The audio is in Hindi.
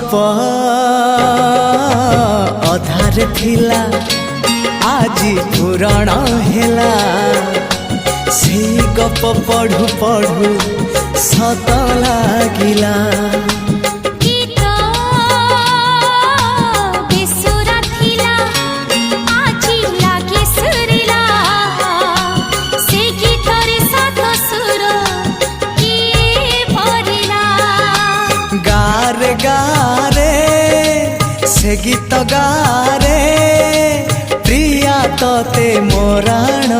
गप अधार थिला आजी पुराण हेला से गप पढ़ु पढ़ु सत लागिला गारे गारे से गीत गारे प्रिया तोते मोराण